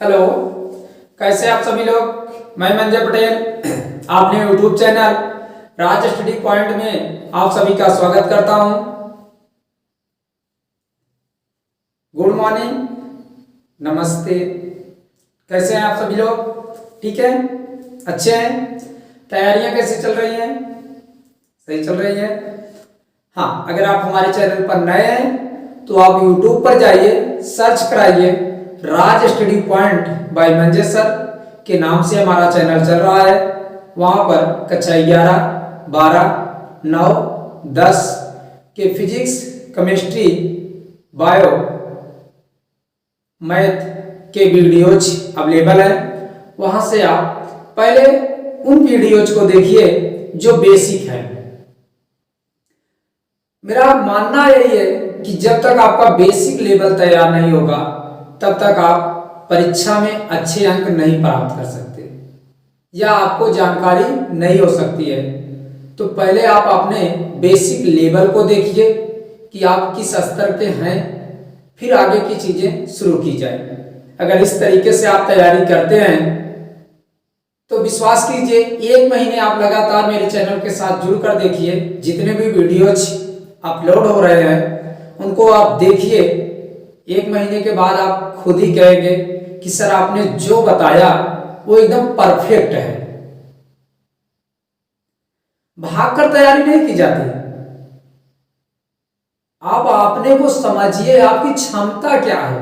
Hello, कैसे आप सभी लोग। मैं मंजय पटेल आपने यूट्यूब चैनल राज स्टडी पॉइंट में आप सभी का स्वागत करता हूं। गुड मॉर्निंग, नमस्ते। कैसे हैं आप सभी लोग? ठीक है, अच्छे हैं। तैयारियां कैसी चल रही हैं? सही चल रही हैं। हाँ, अगर आप हमारे चैनल पर नए हैं तो आप यूट्यूब पर जाइए, सर्च कराइए Raj study point by Manjay sir के नाम से हमारा चैनल चल रहा है। वहां पर कक्षा 11, 12, 9, 10 के फिजिक्स, केमिस्ट्री, बायो, मैथ के वीडियोज अवेलेबल है। वहां से आप पहले उन वीडियोज को देखिए जो बेसिक है। मेरा मानना यही है कि जब तक आपका बेसिक लेवल तैयार नहीं होगा तब तक आप परीक्षा में अच्छे अंक नहीं प्राप्त कर सकते या आपको जानकारी नहीं हो सकती है। तो पहले आप अपने बेसिक लेवल को देखिए कि आप किस स्तर के हैं, फिर आगे की चीजें शुरू की जाए। अगर इस तरीके से आप तैयारी करते हैं तो विश्वास कीजिए, एक महीने आप लगातार मेरे चैनल के साथ जुड़कर देखिए। जितने भी वीडियोज अपलोड हो रहे हैं उनको आप देखिए। एक महीने के बाद आप खुद ही कहेंगे कि सर आपने जो बताया वो एकदम परफेक्ट है। भागकर तैयारी नहीं की जाती। आप अपने को समझिए, आपकी क्षमता क्या है,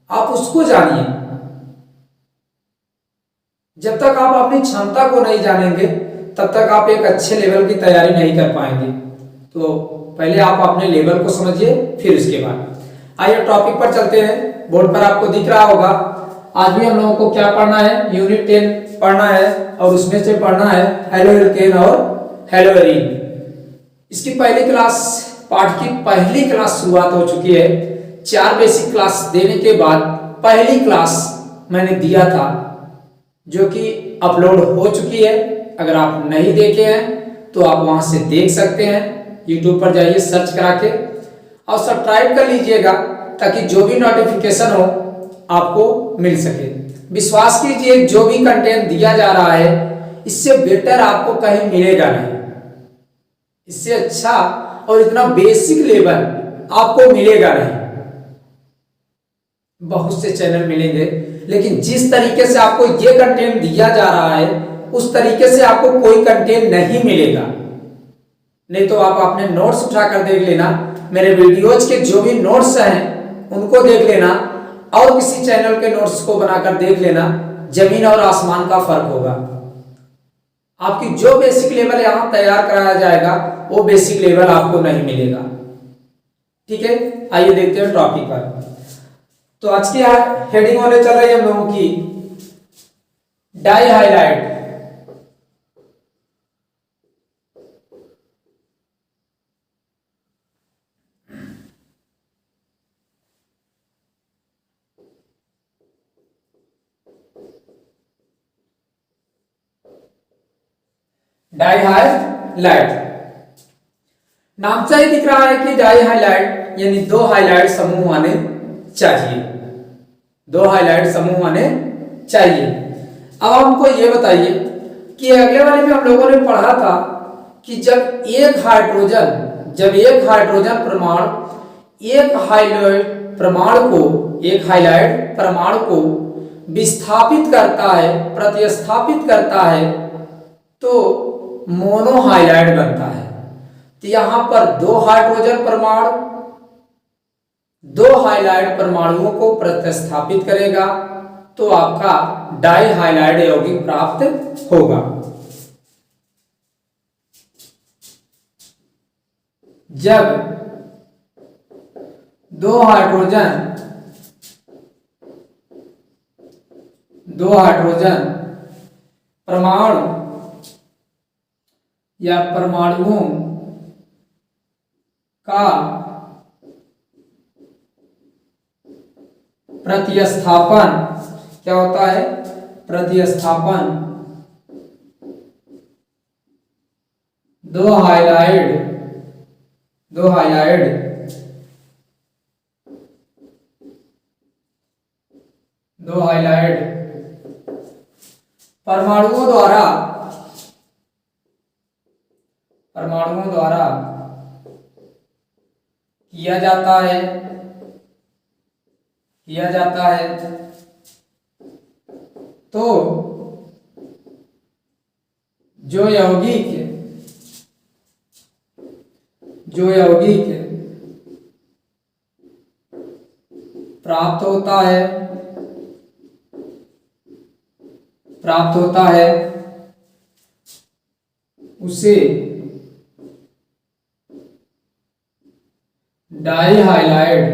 आप उसको जानिए। जब तक आप अपनी क्षमता को नहीं जानेंगे तब तक आप एक अच्छे लेवल की तैयारी नहीं कर पाएंगे। तो पहले आप अपने लेवल को समझिए, फिर उसके बाद आइए टॉपिक पर चलते हैं। बोर्ड पर आपको दिख रहा होगा आज भी हम लोगों को क्या पढ़ना है, यूनिट 10 पढ़ना है और उसमें से पढ़ना है हेलो एल्केन और हेलो एरीन। इसकी पहली क्लास, पाठ की पहली क्लास शुरुआत हो चुकी है। 4 बेसिक क्लास देने के बाद पहली क्लास मैंने दिया था जो कि अपलोड हो चुकी है। अगर आप नहीं देखे हैं तो आप वहां से देख सकते हैं। यूट्यूब पर जाइए, सर्च करा के और सब्सक्राइब कर लीजिएगा ताकि जो भी नोटिफिकेशन हो आपको मिल सके। विश्वास कीजिए, जो भी कंटेंट दिया जा रहा है इससे बेटर आपको कहीं मिलेगा नहीं। इससे अच्छा और इतना बेसिक लेवल आपको मिलेगा नहीं। बहुत से चैनल मिलेंगे लेकिन जिस तरीके से आपको ये कंटेंट दिया जा रहा है उस तरीके से आपको कोई कंटेंट नहीं मिलेगा। नहीं तो आप अपने नोट्स उठाकर देख लेना, मेरे वीडियोज के जो भी नोट्स हैं उनको देख लेना और किसी चैनल के नोट्स को बनाकर देख लेना, जमीन और आसमान का फर्क होगा। आपकी जो बेसिक लेवल यहां तैयार कराया जाएगा वो बेसिक लेवल आपको नहीं मिलेगा। ठीक है, आइए देखते हैं टॉपिक पर। तो आज की हेडिंग होने चल रही है हम लोगों की डाई हाइलाइट। डाई हाइलाइट नाम से ही दिख रहा है कि डाई हाइलाइट यानी 2 हाइलाइट समूह आने चाहिए। 2 हाइलाइट समूह आने चाहिए। अब हमको ये बताइए कि अगले वाले में हम लोगों ने पढ़ा था कि जब एक हाइड्रोजन परमाणु एक हाइलाइट परमाणु को विस्थापित करता है, प्रतिस्थापित करता है तो मोनोहाइलाइड बनता है। तो यहां पर 2 हाइलाइट परमाणुओं को प्रतिस्थापित करेगा तो आपका डाई हाइलाइड यौगिक प्राप्त होगा। जब 2 हाइड्रोजन परमाणु या परमाणुओं का प्रतिस्थापन क्या होता है? प्रतिस्थापन 2 दो हाइलाइड परमाणुओं द्वारा किया जाता है तो जो यौगिक प्राप्त होता है उसे डाइहाइलाइड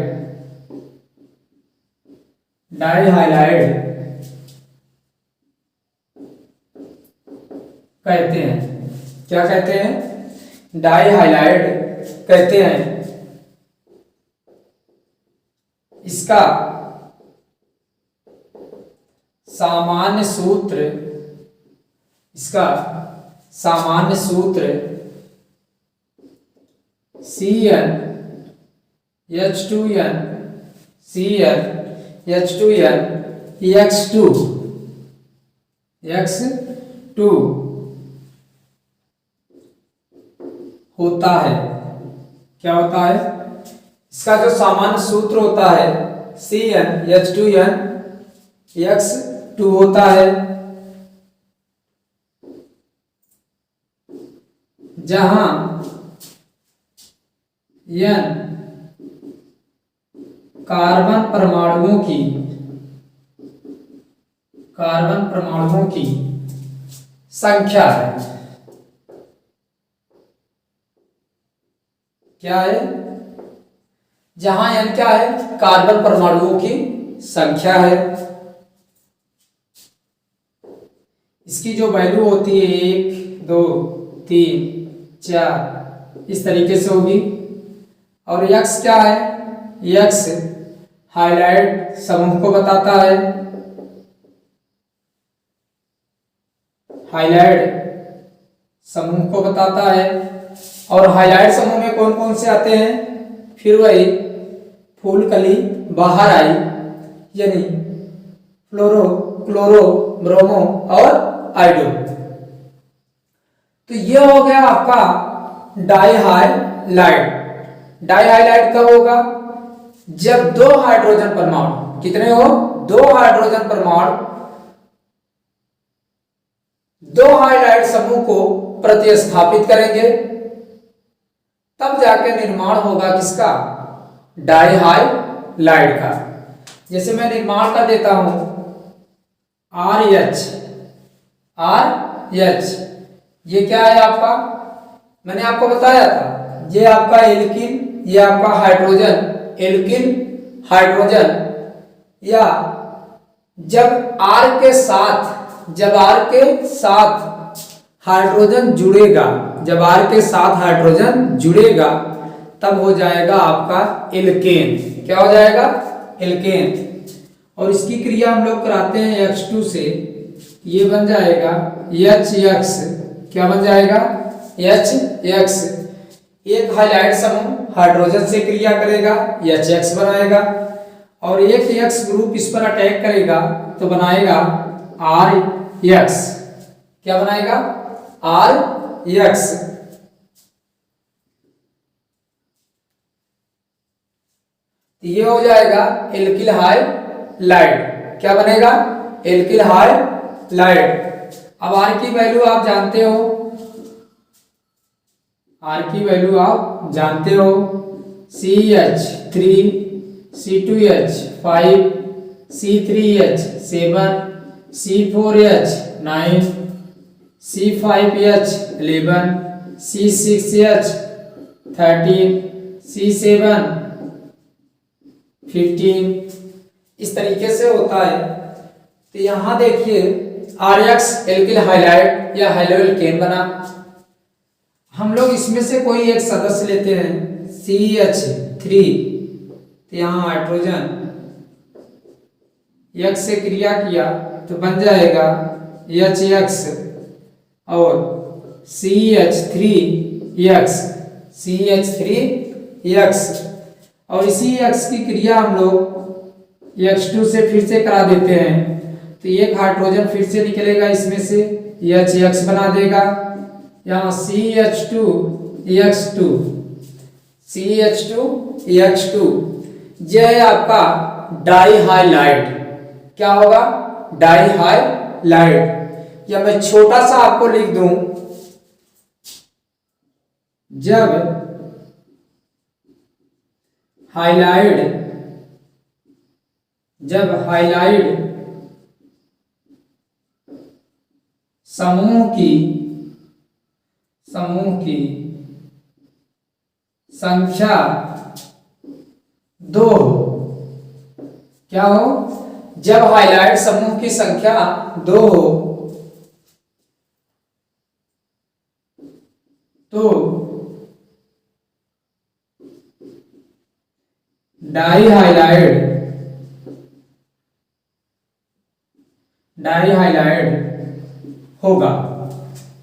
कहते हैं। क्या कहते हैं? डाइहाइलाइड कहते हैं। इसका सामान्य सूत्र CnH2n होता है। क्या होता है? इसका जो सामान्य सूत्र होता है CnH2n होता है, जहां n कार्बन परमाणुओं की संख्या है। क्या है? जहां n क्या है? कार्बन परमाणुओं की संख्या है। इसकी जो वैल्यू होती है 1 2 3 4 इस तरीके से होगी। और x क्या है? x हाइलाइट समूह को बताता है। और हाइलाइट समूह में कौन कौन से आते हैं? फिर वही फूल कली बाहर आई, यानी फ्लोरो, क्लोरो, ब्रोमो और आइडो। तो ये हो गया आपका डाइहाइलाइड। डाइहाइलाइड कब होगा? जब दो हाइड्रोजन परमाणु, कितने हो? दो हाइड्रोजन परमाणु दो हाइलाइट समूह को प्रतिस्थापित करेंगे, तब जाके निर्माण होगा किसका? डाइहाइलाइड का। जैसे मैं निर्माण कर देता हूं RH, ये क्या है आपका? मैंने आपको बताया था, ये आपका एल्किन, ये आपका हाइड्रोजन, एल्किन हाइड्रोजन। या जब R के साथ हाइड्रोजन जुड़ेगा, तब हो जाएगा आपका एल्केन। क्या हो जाएगा? एल्केन। और इसकी क्रिया हम लोग कराते हैं H2 से, ये बन जाएगा HX। क्या बन जाएगा? HX। एक हाइलाइट समूह हाइड्रोजन से क्रिया करेगा, HX बनाएगा, और एक X ग्रुप इस पर अटैक करेगा तो बनाएगा RX। क्या बनाएगा? RX। ये हो जाएगा एल्किल हाइलाइड। क्या बनेगा? Alkyl halide. अब R की वैल्यू आप जानते हो, CH3 C2H5 C3H7 C4H9 C5H11 C6H13 C7 15 इस तरीके से होता है। तो यहां देखिए RX एल्किल हाइलाइड या हाइलोएल्केन बना। हम लोग इसमें से कोई एक सदस्य लेते हैं CH3, तो यहाँ हाइड्रोजन X से क्रिया किया तो बन जाएगा HX और CH3X और इसी X की क्रिया हम लोग X2 से फिर से करा देते हैं, तो एक हाइड्रोजन फिर से निकलेगा इसमें से, HX बना देगा, यहाँ CH2 X2 CH2 X2, यह है आपका डाई हाइलाइट। क्या होगा? Dihalide. या मैं छोटा सा आपको लिख दूं, जब हाइलाइट समूह की संख्या 2 हो। क्या हो? जब हाइलाइट समूह की संख्या 2 हो तो डाई हाइलाइट होगा।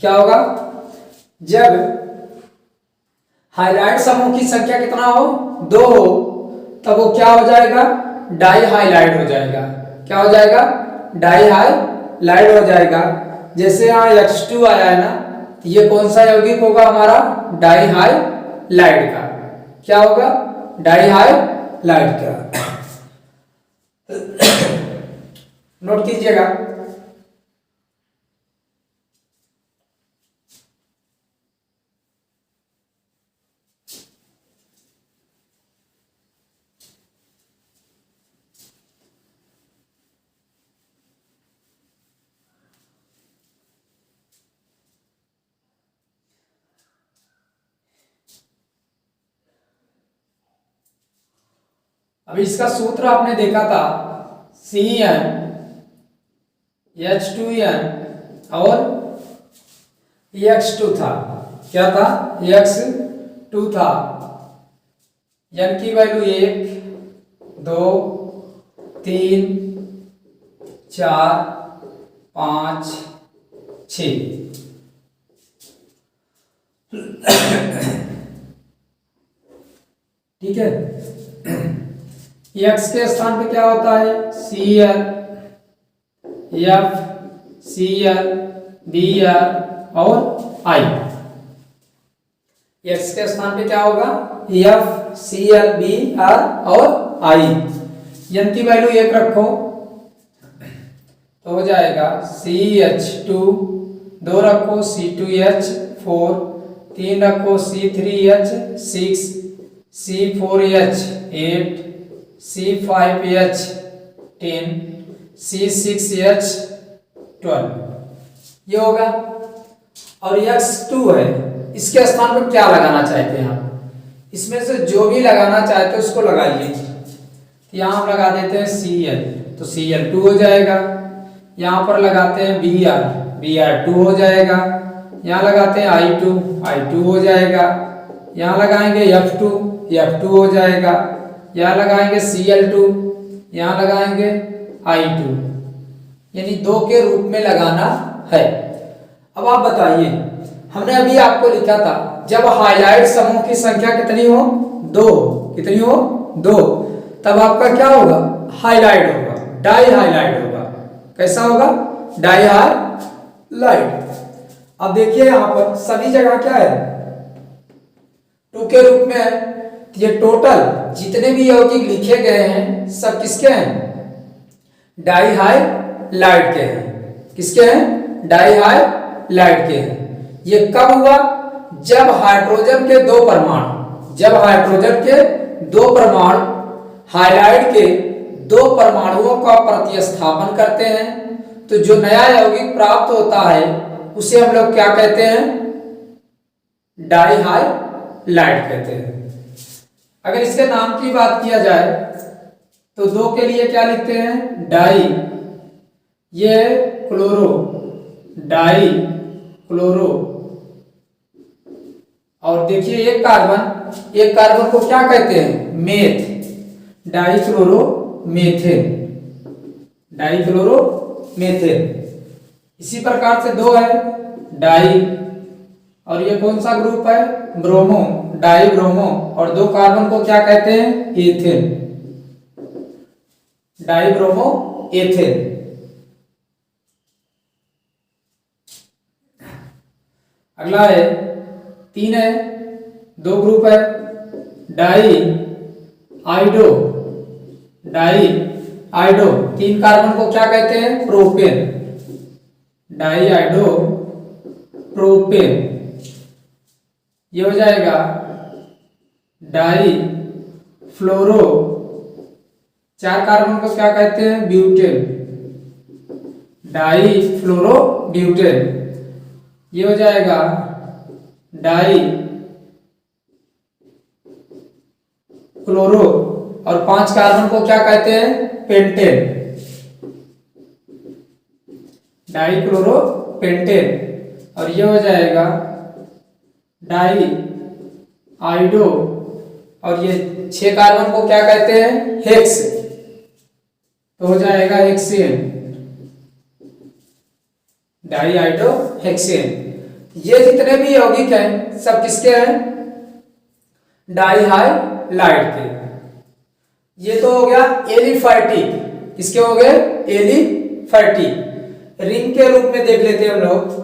क्या होगा? जब हाइलाइट समूह की संख्या कितना हो? 2 हो, तब वो क्या हो जाएगा? डाई हाइलाइट हो जाएगा। क्या हो जाएगा? डाई हाइलाइट हो जाएगा। जैसे यहाँ X2 आया है ना, तो ये कौन सा यौगिक होगा हमारा? डाई हाइलाइट का। क्या होगा? डाई हाइलाइट का। नोट कीजिएगा। अभी इसका सूत्र आपने देखा था, CnH2n और X2 था। क्या था? X2 था। n की वैल्यू 1 2 3 4 5 6। ठीक है। X के स्थान पे क्या होता है? Cl, F, Cl, Br और I। X के स्थान पे क्या होगा? F, Cl, Br और I। n की वैल्यू 1 रखो तो हो जाएगा CH2, 2 रखो C2H4, 3 रखो C3H6, C4H8, C5H10, C6H12। ये होगा। और X2 है, इसके स्थान पर क्या लगाना चाहते हैं आप? इसमें से जो भी लगाना चाहते हैं उसको लगाइए। यहाँ हम लगा देते हैं Cl, तो Cl2 हो जाएगा। यहाँ पर लगाते हैं Br, Br2 हो जाएगा। यहाँ लगाते हैं I2, I2 हो जाएगा। यहाँ लगाएंगे F2, F2 हो जाएगा। यहाँ लगाएंगे Cl2, यहाँ लगाएंगे I2, यानी 2 के रूप में लगाना है। अब आप बताइए, हमने अभी आपको लिखा था जब हाइलाइट समूह की संख्या कितनी हो? 2। कितनी हो? 2। तब आपका क्या होगा? हाइलाइट होगा, डाई हाइलाइट होगा। कैसा होगा? Dihalide. अब देखिए यहाँ पर सभी जगह क्या है? 2 के रूप में है। ये टोटल जितने भी यौगिक लिखे गए हैं सब किसके हैं? डाई हाइलाइट के हैं। किसके हैं? डाई हाइलाइट के हैं। ये कब हुआ? जब हाइड्रोजन के 2 परमाणु हाइलाइट के 2 परमाणुओं का प्रतिस्थापन करते हैं, तो जो नया यौगिक प्राप्त होता है उसे हम लोग क्या कहते हैं? डाई हाइलाइट कहते हैं। अगर इसके नाम की बात किया जाए तो 2 के लिए क्या लिखते हैं? डाई, ये क्लोरो, डाई क्लोरो। और देखिए एक कार्बन को क्या कहते हैं? Meth, dichloromethane, dichloromethane. इसी प्रकार से 2 है डाई, और ये कौन सा ग्रुप है? Bromo, die bromo. और 2 कार्बन को क्या कहते हैं? एथेन। Dibromo ethane. अगला है 3 है, 2 ग्रुप है, डाई आइडो, डाई आइडो 3 कार्बन को क्या कहते हैं? Propane, die आइडो propane. ये हो जाएगा डाई फ्लोरो, 4 कार्बन को क्या कहते हैं? ब्यूटेन, डाई फ्लोरो ब्यूटेन। ये हो जाएगा डाई क्लोरो, और 5 कार्बन को क्या कहते हैं? Pentane, die chloro pentane. और ये हो जाएगा डाई आइडो, और ये 6 कार्बन को क्या कहते हैं? हेक्स, तो हो जाएगा हेक्सेन, डाई आइडो हेक्सेन। ये जितने भी यौगिक हैं सब किसके हैं? डाई हाइलाइट के। ये तो हो गया एलिफैटिक, किसके हो गए? एलिफैटिक। रिंग के रूप में देख लेते हैं हम लोग।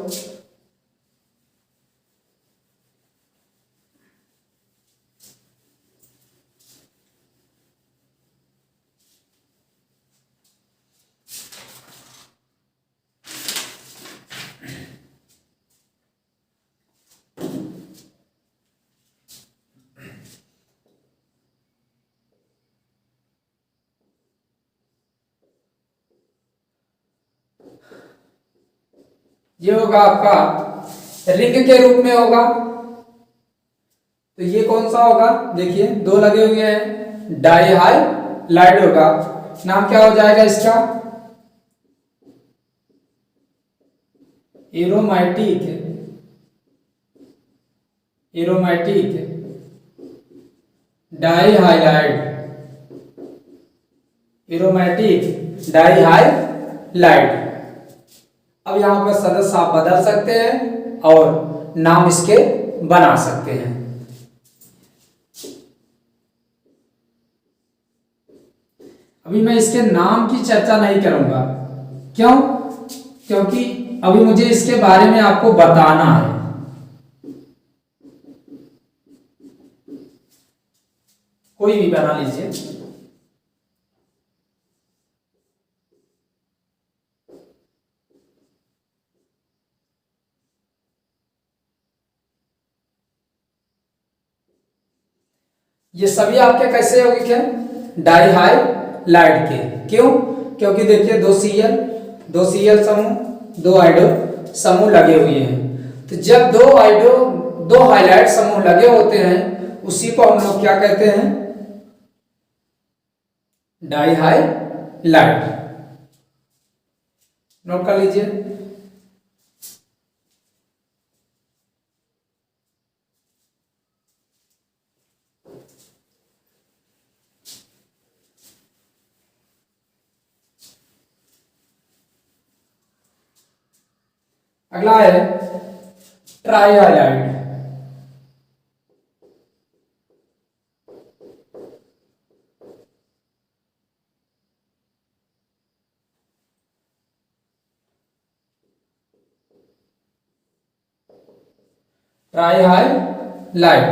ये होगा आपका रिंग के रूप में होगा। तो ये कौन सा होगा? देखिए 2 लगे हुए हैं, डाई हाइलाइट होगा। नाम क्या हो जाएगा इसका? Aromatic, aromatic dihalide, aromatic dihalide. अब यहां पर सदस्य आप बदल सकते हैं और नाम इसके बना सकते हैं। अभी मैं इसके नाम की चर्चा नहीं करूंगा, क्यों? क्योंकि अभी मुझे इसके बारे में आपको बताना है। कोई भी बना लीजिए। ये सभी आपके कैसे यौगिक हैं? डाई हाइलाइट के। क्यों? क्योंकि देखिए 2 Cl समूह, 2 आइडो समूह लगे हुए हैं। तो जब 2 हाइलाइट समूह लगे होते हैं उसी को हम लोग क्या कहते हैं? Die highlight. नोट कर लीजिए। अगला है ट्राई हाइलाइट। ट्राई हाइलाइट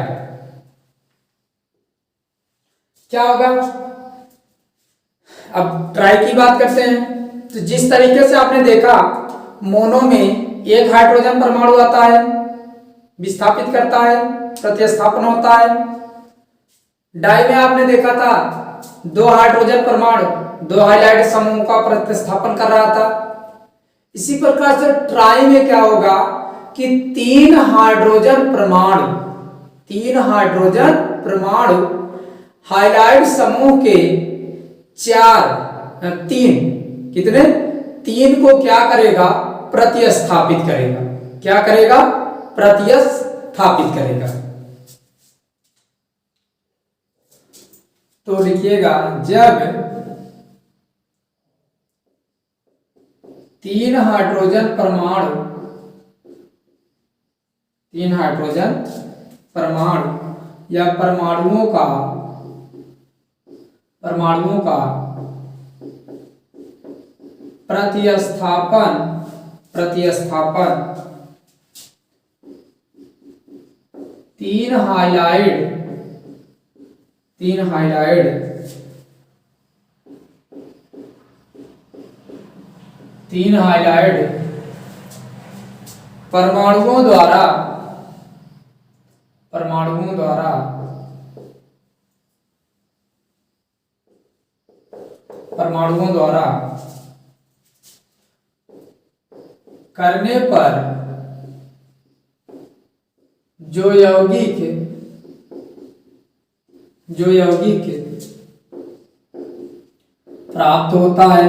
क्या होगा? अब ट्राई की बात करते हैं तो जिस तरीके से आपने देखा मोनो में एक हाइड्रोजन परमाणु आता है, विस्थापित करता है, प्रतिस्थापन होता है। डाई में आपने देखा था 2 हाइड्रोजन परमाणु 2 हाइलाइट समूह का प्रतिस्थापन कर रहा था। इसी प्रकार से ट्राई में क्या होगा कि 3 हाइड्रोजन परमाणु हाइलाइट समूह के 3 को क्या करेगा? प्रतिस्थापित करेगा। क्या करेगा? प्रतिस्थापित करेगा। तो लिखिएगा जब 3 हाइड्रोजन परमाणु या परमाणुओं का प्रतिस्थापन प्रतिस्थापन तीन हाइलाइड परमाणुओं द्वारा करने पर जो यौगिक प्राप्त होता है,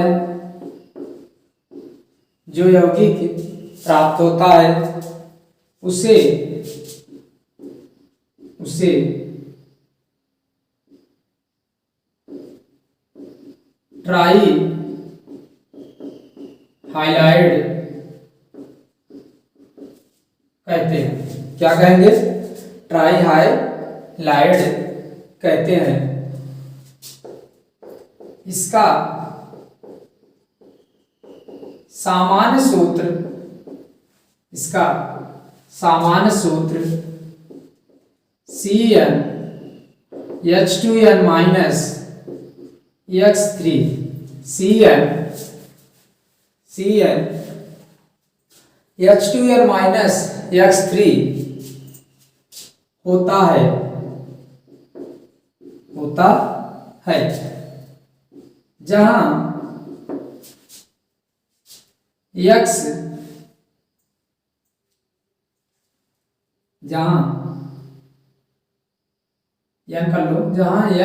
उसे ट्राई हाइलाइड कहते हैं। क्या कहेंगे? ट्राई हाइलाइड कहते हैं। इसका सामान्य सूत्र CnH2n minus X3 CnH2n minus X3 होता है जहां X N कर लो, जहां N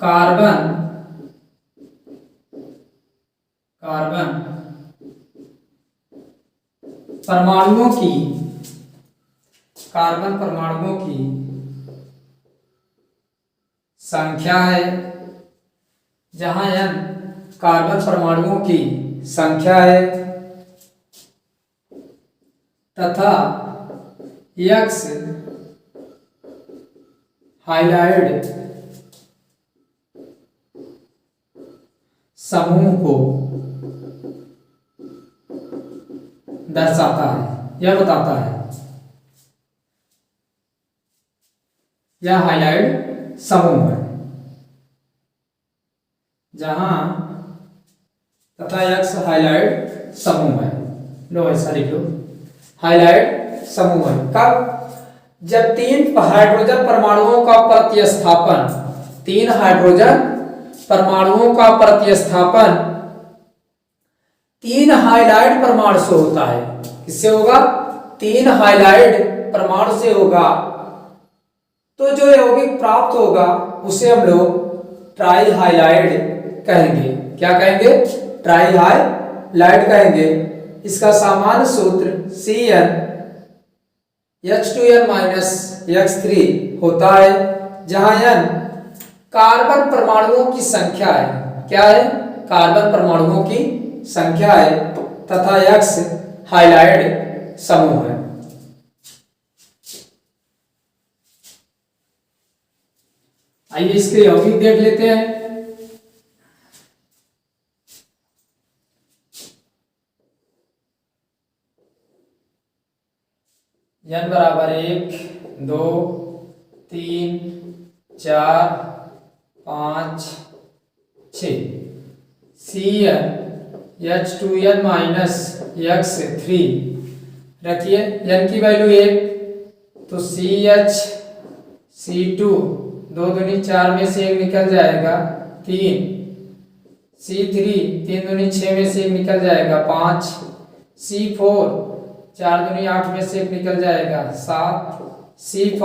कार्बन परमाणुओं की संख्या है, जहां N कार्बन परमाणुओं की संख्या है तथा X हाइलाइड समूह को दर्शाता है या बताता है। यह हाइलाइड समूह है जहां तथा X हाइलाइड समूह है। लो ऐसा लिख लो, हाइलाइड समूह है। कब? जब तीन हाइड्रोजन परमाणुओं का प्रतिस्थापन तीन हाइलाइड परमाणु से होता है। किससे होगा? तीन हाइलाइड परमाणु से होगा। तो जो यौगिक प्राप्त होगा उसे हम लोग ट्राई हाइलाइड कहेंगे। क्या कहेंगे? ट्राई हाइलाइड कहेंगे। इसका सामान्य सूत्र CnH2n माइनस X3 होता है जहां N कार्बन परमाणुओं की संख्या है। क्या है? कार्बन परमाणुओं की संख्या है तथा X हाइलाइड समूह है। आइए इसके यौगिक देख लेते हैं। N बराबर 1 2 3 4 5 6 CnH2n माइनस X3 रखिए। N की वैल्यू 1 तो CH2 2 दूनी 4 में से 1 निकल जाएगा 3, C3 3 दूनी 6 में से 1 निकल जाएगा 5, C4 4 दूनी 8 में से 1 निकल जाएगा 7, C5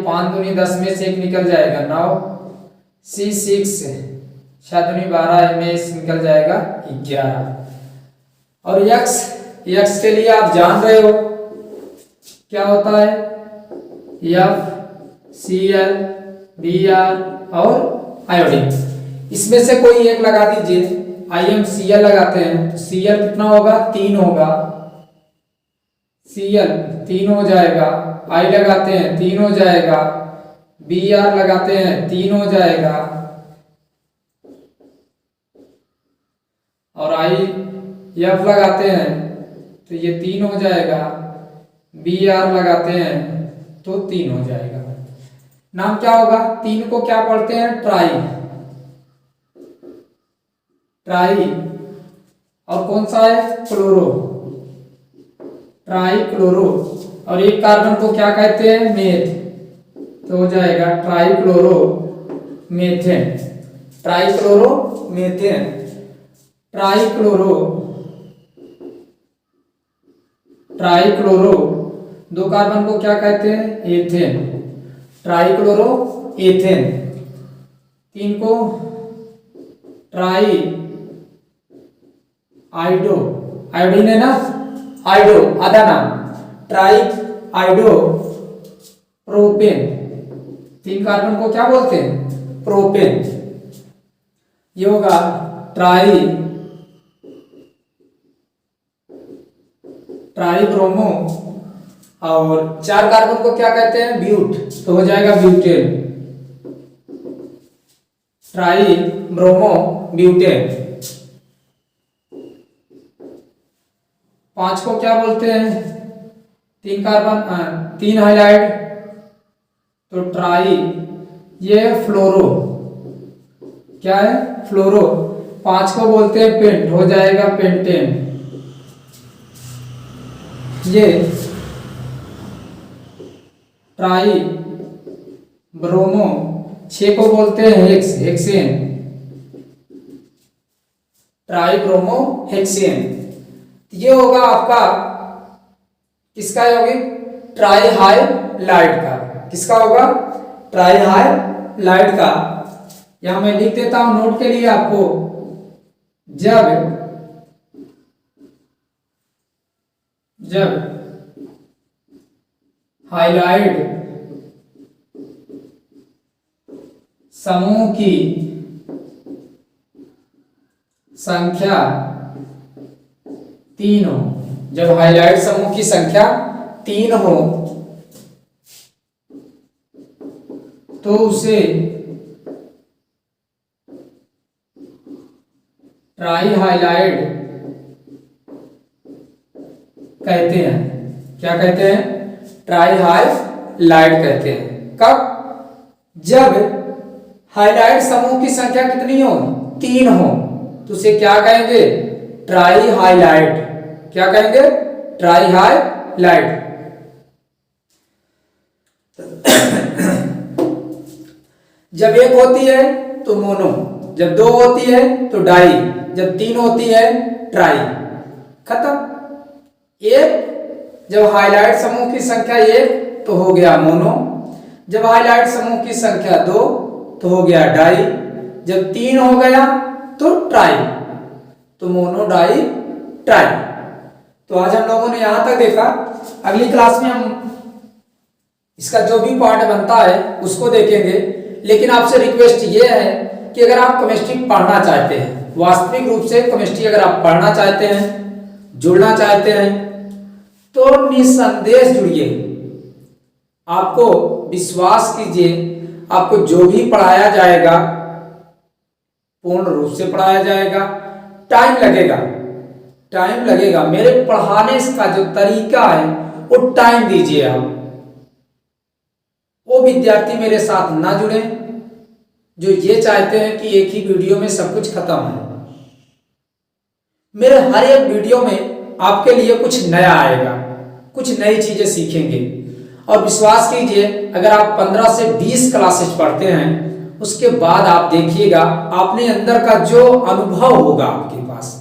5 दूनी 10 में से 1 निकल जाएगा 9, C6 6 दूनी 12 में से निकल जाएगा 11। और X के लिए आप जान रहे हो क्या होता है? FCl Br और आयोडीन। इसमें से कोई एक लगा दीजिए। ImCl लगाते हैं तो Cl कितना होगा? 3 होगा। Cl 3 हो जाएगा। I लगाते हैं 3 हो जाएगा। Br लगाते हैं 3 हो जाएगा। और आई एफ लगाते हैं तो ये 3 हो जाएगा, बी आर लगाते हैं तो 3 हो जाएगा। नाम क्या होगा? 3 को क्या पढ़ते हैं? Try, try. और कौन सा है? Chloro, try chloro. और एक कार्बन को क्या कहते हैं? मेथ, तो हो जाएगा try chloro methane, try chloro methane, try chloro, try chloro. 2 carbon को क्या कहते हैं? Ethane, try chloro ethane. 3 को ट्राई आइडो, आयोडीन है ना, आइडो आधा नाम, ट्राई आइडो प्रोपेन। 3 कार्बन को क्या बोलते हैं? प्रोपेन। ये होगा ट्राई, ट्राई ब्रोमो। और 4 कार्बन को क्या कहते हैं? ब्यूट, तो हो जाएगा ब्यूटेन, ट्राई ब्रोमो ब्यूटेन। 5 को क्या बोलते हैं? 3 कार्बन 3 हाइलाइड, तो ट्राई, ये फ्लोरो, क्या है? फ्लोरो। 5 को बोलते हैं पेंट, हो जाएगा पेंटेन। ये ट्राई ब्रोमो। 6 को बोलते हैं hex, hexane, try bromo hexane. ये होगा आपका किसका यौगिक? ट्राई हाइलाइड का। किसका होगा? ट्राई हाइलाइड का। यहां मैं लिख देता हूं नोट के लिए आपको। जब हाइलाइड समूह की संख्या 3 हो, जब हाइलाइट समूह की संख्या 3 हो तो उसे ट्राई हाइलाइड कहते हैं। क्या कहते हैं? ट्राई हाइलाइड कहते हैं। कब? जब हाइलाइट समूह की संख्या कितनी हो? 3 हो, तो उसे क्या कहेंगे? Try highlight. क्या कहेंगे? Try highlight. जब 1 होती है तो मोनो, जब 2 होती है तो डाई, जब 3 होती है ट्राई। खत्म। 1 जब हाइलाइट समूह की संख्या 1 तो हो गया मोनो, जब हाइलाइट समूह की संख्या 2 तो हो गया डाई, जब 3 हो गया तो ट्राई, तो मोनो डाई ट्राई। तो आज हम लोगों ने यहां तक देखा। अगली क्लास में हम इसका जो भी पार्ट बनता है उसको देखेंगे। लेकिन आपसे रिक्वेस्ट ये है कि अगर आप केमिस्ट्री पढ़ना चाहते हैं, वास्तविक रूप से केमिस्ट्री अगर आप पढ़ना चाहते हैं, जुड़ना चाहते हैं, तो निसंदेह जुड़िए। आपको विश्वास कीजिए, आपको जो भी पढ़ाया जाएगा पूर्ण रूप से पढ़ाया जाएगा। टाइम लगेगा, टाइम लगेगा। मेरे पढ़ाने का जो तरीका है वो टाइम दीजिए आप। वो विद्यार्थी मेरे साथ ना जुड़े जो ये चाहते हैं कि एक ही वीडियो में सब कुछ खत्म है। मेरे हर एक वीडियो में आपके लिए कुछ नया आएगा, कुछ नई चीजें सीखेंगे। और विश्वास कीजिए, अगर आप 15 से 20 क्लासेस पढ़ते हैं, उसके बाद आप देखिएगा अपने अंदर का जो अनुभव होगा आपके पास,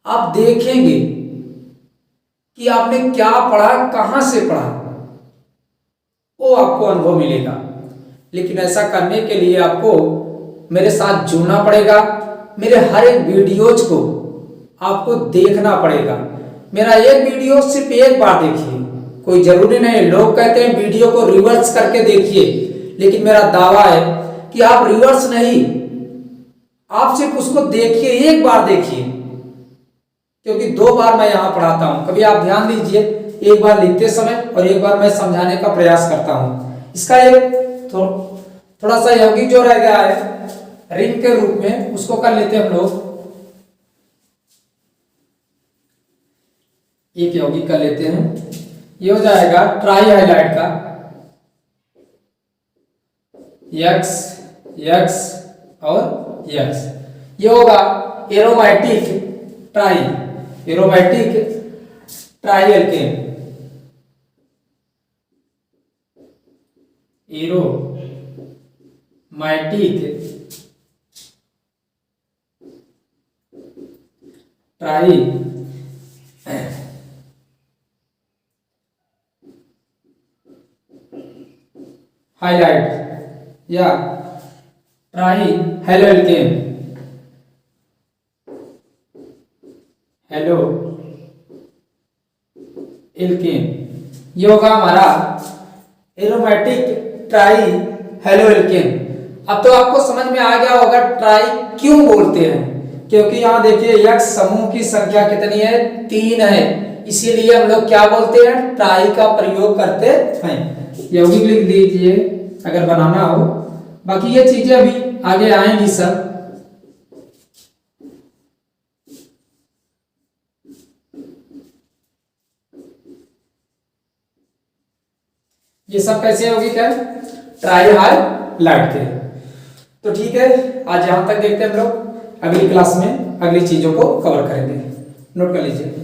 आप देखेंगे कि आपने क्या पढ़ा, कहां से पढ़ा, वो आपको अनुभव मिलेगा। लेकिन ऐसा करने के लिए आपको मेरे साथ जुड़ना पड़ेगा। मेरे हर एक वीडियोज को आपको देखना पड़ेगा। मेरा एक वीडियो सिर्फ एक बार देखिए, कोई जरूरी नहीं। लोग कहते हैं वीडियो को रिवर्स करके देखिए, लेकिन मेरा दावा है कि आप रिवर्स नहीं, आप सिर्फ उसको देखिए, एक बार देखिए। क्योंकि 2 बार मैं यहां पढ़ाता हूं। कभी आप ध्यान दीजिए, एक बार लिखते समय और एक बार मैं समझाने का प्रयास करता हूं। इसका एक थोड़ा सा यौगिक जो रह गया है रिंग के रूप में, उसको कर लेते हैं हम लोग। एक यौगिक कर लेते हैं। ये हो जाएगा ट्राई हाइलाइट का X X और X। ये होगा aromatic trialkane, aromatic trihalide या ट्राई हेलो एल्केन। ये होगा हमारा एरोमेटिक ट्राई हेलो एल्केन। अब तो आपको समझ में आ गया होगा ट्राई क्यों बोलते हैं, क्योंकि यहाँ देखिए यक्स समूह की संख्या कितनी है, 3 है, इसीलिए हम लोग क्या बोलते हैं, ट्राई का प्रयोग करते हैं। यौगिक लिख लीजिए अगर बनाना हो, बाकी ये चीजें अभी आगे आएंगी सब। ये सब कैसे यौगिक है, ट्राई हाइलाइट के। तो ठीक है, आज यहां तक देखते हैं हम लोग, अगली क्लास में अगली चीजों को कवर करेंगे। नोट कर लीजिए।